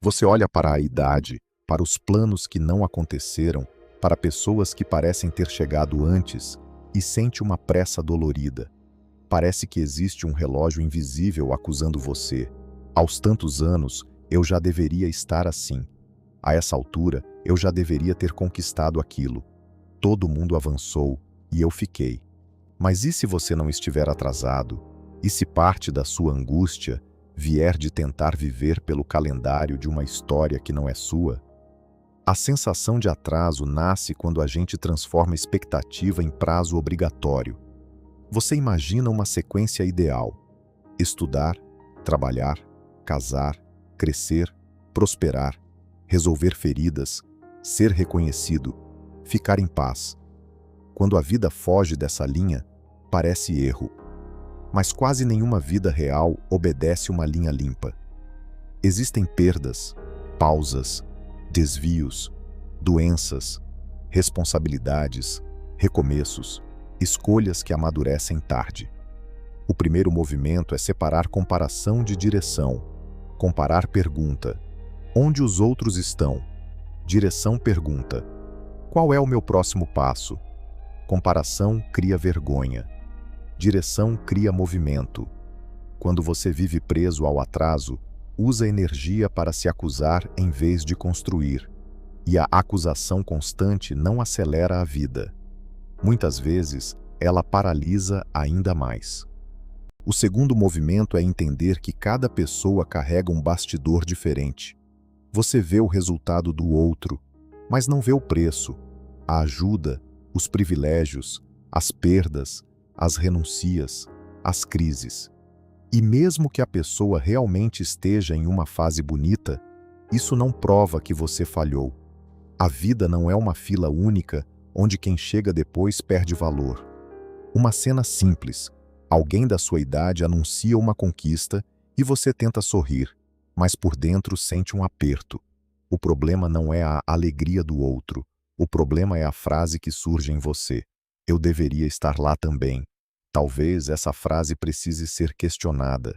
Você olha para a idade, para os planos que não aconteceram, para pessoas que parecem ter chegado antes e sente uma pressa dolorida. Parece que existe um relógio invisível acusando você. Aos tantos anos, eu já deveria estar assim. A essa altura, eu já deveria ter conquistado aquilo. Todo mundo avançou e eu fiquei. Mas e se você não estiver atrasado? E se parte da sua angústia vier de tentar viver pelo calendário de uma história que não é sua? A sensação de atraso nasce quando a gente transforma expectativa em prazo obrigatório. Você imagina uma sequência ideal: estudar, trabalhar, casar, crescer, prosperar, resolver feridas, ser reconhecido, ficar em paz. Quando a vida foge dessa linha, parece erro. Mas quase nenhuma vida real obedece uma linha limpa. Existem perdas, pausas, desvios, doenças, responsabilidades, recomeços, escolhas que amadurecem tarde. O primeiro movimento é separar comparação de direção. Comparar pergunta: onde os outros estão? Direção pergunta: qual é o meu próximo passo? Comparação cria vergonha. Direção cria movimento. Quando você vive preso ao atraso, usa energia para se acusar em vez de construir. E a acusação constante não acelera a vida. Muitas vezes, ela paralisa ainda mais. O segundo movimento é entender que cada pessoa carrega um bastidor diferente. Você vê o resultado do outro, mas não vê o preço, a ajuda, os privilégios, as perdas, as renuncias, as crises. E mesmo que a pessoa realmente esteja em uma fase bonita, isso não prova que você falhou. A vida não é uma fila única onde quem chega depois perde valor. Uma cena simples: alguém da sua idade anuncia uma conquista e você tenta sorrir, mas por dentro sente um aperto. O problema não é a alegria do outro. O problema é a frase que surge em você: eu deveria estar lá também. Talvez essa frase precise ser questionada.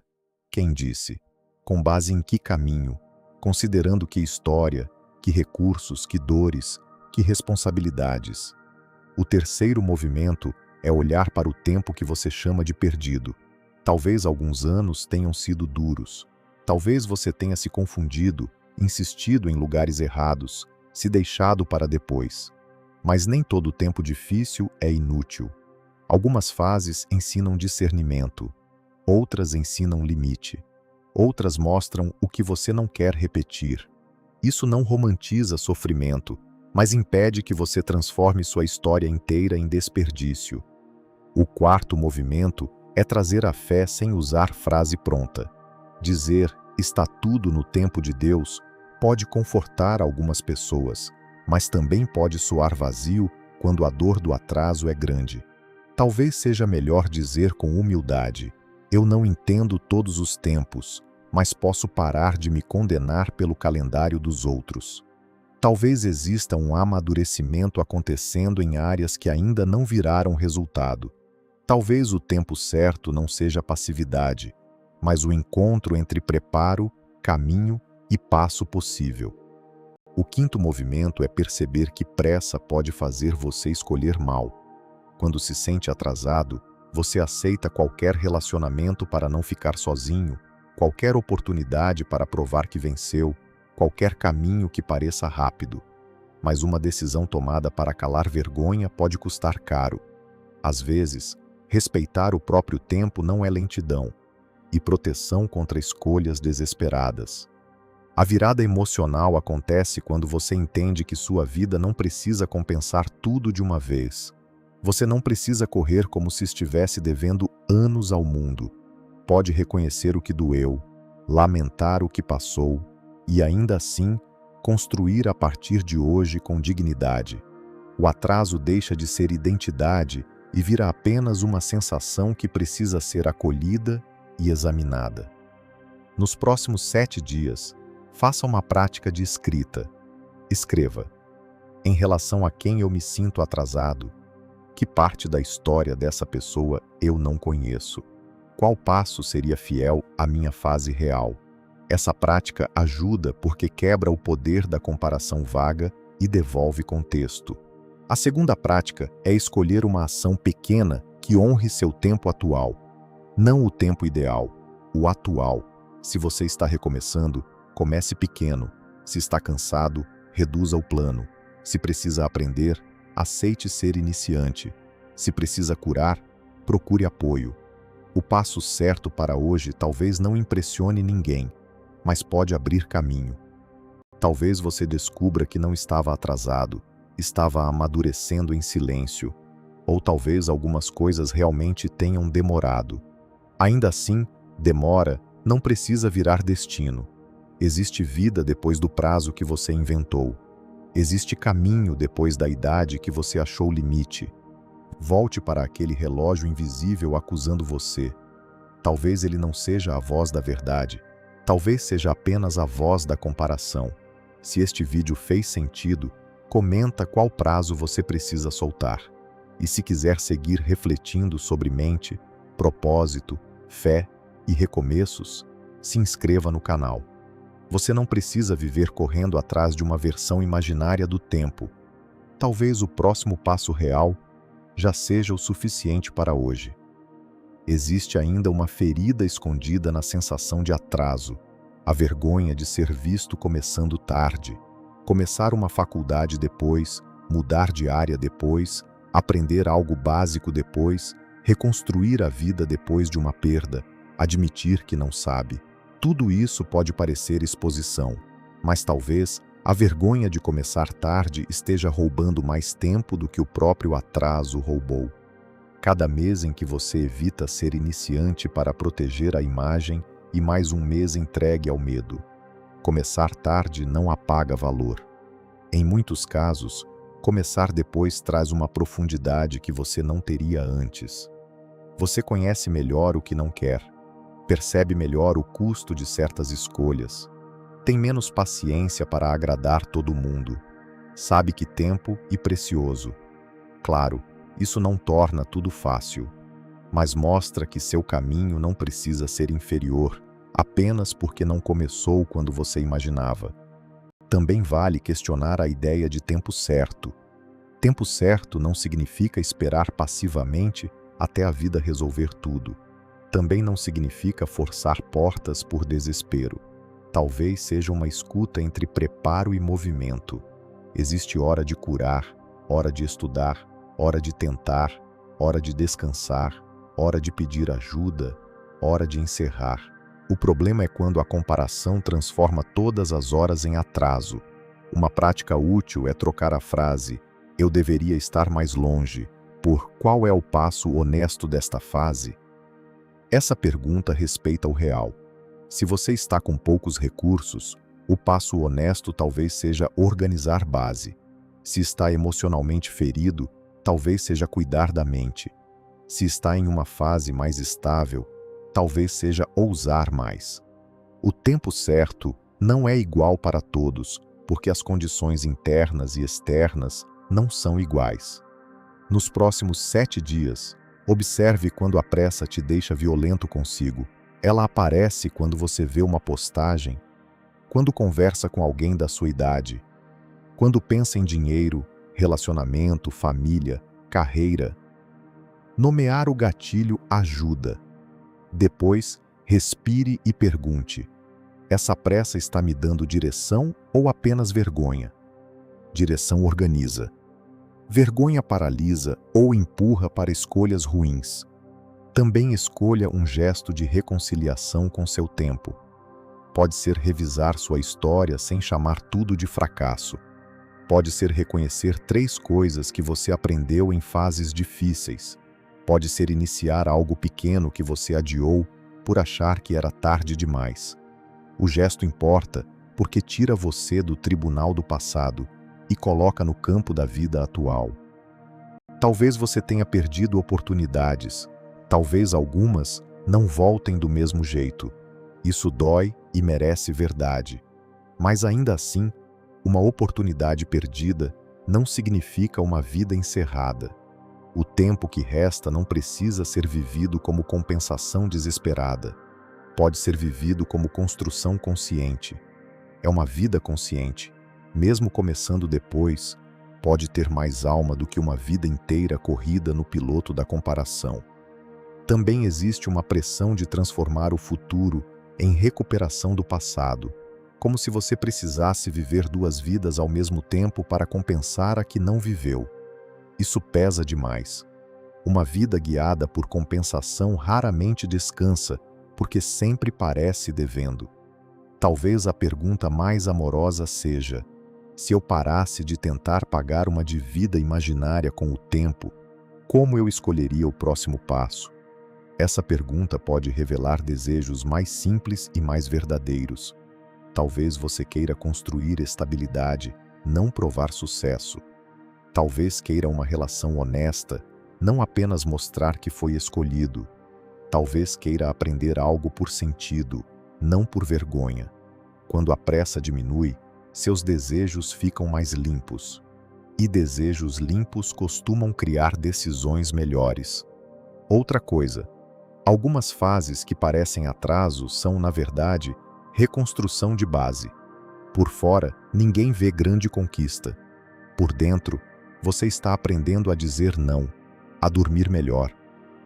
Quem disse? Com base em que caminho? Considerando que história, que recursos, que dores, que responsabilidades. O terceiro movimento é olhar para o tempo que você chama de perdido. Talvez alguns anos tenham sido duros. Talvez você tenha se confundido, insistido em lugares errados, se deixado para depois. Mas nem todo tempo difícil é inútil. Algumas fases ensinam discernimento, outras ensinam limite, outras mostram o que você não quer repetir. Isso não romantiza sofrimento, mas impede que você transforme sua história inteira em desperdício. O quarto movimento é trazer a fé sem usar frase pronta. Dizer "está tudo no tempo de Deus" pode confortar algumas pessoas, mas também pode soar vazio quando a dor do atraso é grande. Talvez seja melhor dizer com humildade: eu não entendo todos os tempos, mas posso parar de me condenar pelo calendário dos outros. Talvez exista um amadurecimento acontecendo em áreas que ainda não viraram resultado. Talvez o tempo certo não seja passividade, mas o encontro entre preparo, caminho e passo possível. O quinto movimento é perceber que pressa pode fazer você escolher mal. Quando se sente atrasado, você aceita qualquer relacionamento para não ficar sozinho, qualquer oportunidade para provar que venceu, qualquer caminho que pareça rápido. Mas uma decisão tomada para calar vergonha pode custar caro. Às vezes, respeitar o próprio tempo não é lentidão, e proteção contra escolhas desesperadas. A virada emocional acontece quando você entende que sua vida não precisa compensar tudo de uma vez. Você não precisa correr como se estivesse devendo anos ao mundo. Pode reconhecer o que doeu, lamentar o que passou e, ainda assim, construir a partir de hoje com dignidade. O atraso deixa de ser identidade e vira apenas uma sensação que precisa ser acolhida e examinada. Nos próximos 7 dias, faça uma prática de escrita. Escreva: em relação a quem eu me sinto atrasado, que parte da história dessa pessoa eu não conheço? Qual passo seria fiel à minha fase real? Essa prática ajuda porque quebra o poder da comparação vaga e devolve contexto. A segunda prática é escolher uma ação pequena que honre seu tempo atual. Não o tempo ideal, o atual. Se você está recomeçando, comece pequeno. Se está cansado, reduza o plano. Se precisa aprender, aceite ser iniciante. Se precisa curar, procure apoio. O passo certo para hoje talvez não impressione ninguém, mas pode abrir caminho. Talvez você descubra que não estava atrasado, estava amadurecendo em silêncio, ou talvez algumas coisas realmente tenham demorado. Ainda assim, demora não precisa virar destino. Existe vida depois do prazo que você inventou. Existe caminho depois da idade que você achou limite. Volte para aquele relógio invisível acusando você. Talvez ele não seja a voz da verdade. Talvez seja apenas a voz da comparação. Se este vídeo fez sentido, comenta qual prazo você precisa soltar. E se quiser seguir refletindo sobre mente, propósito, fé e recomeços, se inscreva no canal. Você não precisa viver correndo atrás de uma versão imaginária do tempo. Talvez o próximo passo real já seja o suficiente para hoje. Existe ainda uma ferida escondida na sensação de atraso, a vergonha de ser visto começando tarde, começar uma faculdade depois, mudar de área depois, aprender algo básico depois, reconstruir a vida depois de uma perda, admitir que não sabe. Tudo isso pode parecer exposição, mas talvez a vergonha de começar tarde esteja roubando mais tempo do que o próprio atraso roubou. Cada mês em que você evita ser iniciante para proteger a imagem e mais um mês entregue ao medo. Começar tarde não apaga valor. Em muitos casos, começar depois traz uma profundidade que você não teria antes. Você conhece melhor o que não quer, percebe melhor o custo de certas escolhas, tem menos paciência para agradar todo mundo, sabe que tempo é precioso. Claro, isso não torna tudo fácil, mas mostra que seu caminho não precisa ser inferior apenas porque não começou quando você imaginava. Também vale questionar a ideia de tempo certo. Tempo certo não significa esperar passivamente até a vida resolver tudo. Também não significa forçar portas por desespero. Talvez seja uma escuta entre preparo e movimento. Existe hora de curar, hora de estudar, hora de tentar, hora de descansar, hora de pedir ajuda, hora de encerrar. O problema é quando a comparação transforma todas as horas em atraso. Uma prática útil é trocar a frase "eu deveria estar mais longe" por "qual é o passo honesto desta fase?". Essa pergunta respeita o real. Se você está com poucos recursos, o passo honesto talvez seja organizar base. Se está emocionalmente ferido, talvez seja cuidar da mente. Se está em uma fase mais estável, talvez seja ousar mais. O tempo certo não é igual para todos, porque as condições internas e externas não são iguais. Nos próximos 7 dias, observe quando a pressa te deixa violento consigo. Ela aparece quando você vê uma postagem, quando conversa com alguém da sua idade, quando pensa em dinheiro, relacionamento, família, carreira. Nomear o gatilho ajuda. Depois, respire e pergunte: essa pressa está me dando direção ou apenas vergonha? Direção organiza. Vergonha paralisa ou empurra para escolhas ruins. Também escolha um gesto de reconciliação com seu tempo. Pode ser revisar sua história sem chamar tudo de fracasso. Pode ser reconhecer 3 coisas que você aprendeu em fases difíceis. Pode ser iniciar algo pequeno que você adiou por achar que era tarde demais. O gesto importa porque tira você do tribunal do passado e coloca no campo da vida atual. Talvez você tenha perdido oportunidades. Talvez algumas não voltem do mesmo jeito. Isso dói e merece verdade. Mas ainda assim, uma oportunidade perdida não significa uma vida encerrada. O tempo que resta não precisa ser vivido como compensação desesperada. pode ser vivido como construção consciente. É uma vida consciente. Mesmo começando depois, pode ter mais alma do que uma vida inteira corrida no piloto da comparação. Também existe uma pressão de transformar o futuro em recuperação do passado, como se você precisasse viver duas vidas ao mesmo tempo para compensar a que não viveu. Isso pesa demais. Uma vida guiada por compensação raramente descansa, porque sempre parece devendo. Talvez a pergunta mais amorosa seja: se eu parasse de tentar pagar uma dívida imaginária com o tempo, como eu escolheria o próximo passo? Essa pergunta pode revelar desejos mais simples e mais verdadeiros. Talvez você queira construir estabilidade, não provar sucesso. Talvez queira uma relação honesta, não apenas mostrar que foi escolhido. Talvez queira aprender algo por sentido, não por vergonha. Quando a pressa diminui, seus desejos ficam mais limpos. E desejos limpos costumam criar decisões melhores. Outra coisa, algumas fases que parecem atraso são, na verdade, reconstrução de base. Por fora, ninguém vê grande conquista. Por dentro, você está aprendendo a dizer não, a dormir melhor,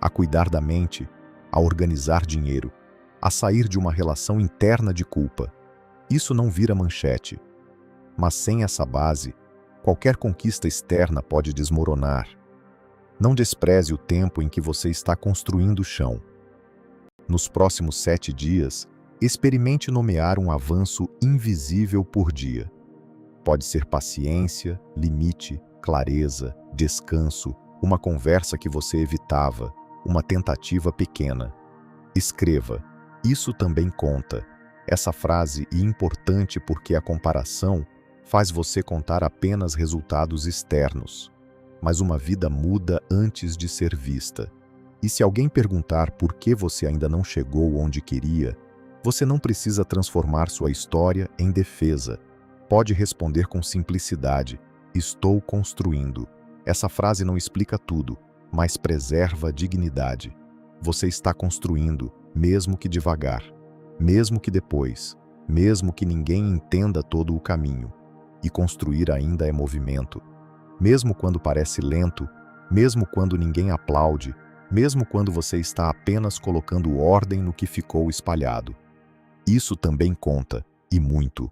a cuidar da mente, a organizar dinheiro, a sair de uma relação interna de culpa. Isso não vira manchete. Mas sem essa base, qualquer conquista externa pode desmoronar. Não despreze o tempo em que você está construindo o chão. Nos próximos 7 dias, experimente nomear um avanço invisível por dia. Pode ser paciência, limite, clareza, descanso, uma conversa que você evitava, uma tentativa pequena. Escreva: isso também conta. Essa frase é importante porque a comparação faz você contar apenas resultados externos. Mas uma vida muda antes de ser vista. E se alguém perguntar por que você ainda não chegou onde queria, você não precisa transformar sua história em defesa. Pode responder com simplicidade: estou construindo. Essa frase não explica tudo, mas preserva a dignidade. Você está construindo, mesmo que devagar, mesmo que depois, mesmo que ninguém entenda todo o caminho. E construir ainda é movimento. Mesmo quando parece lento, mesmo quando ninguém aplaude, mesmo quando você está apenas colocando ordem no que ficou espalhado. Isso também conta, e muito.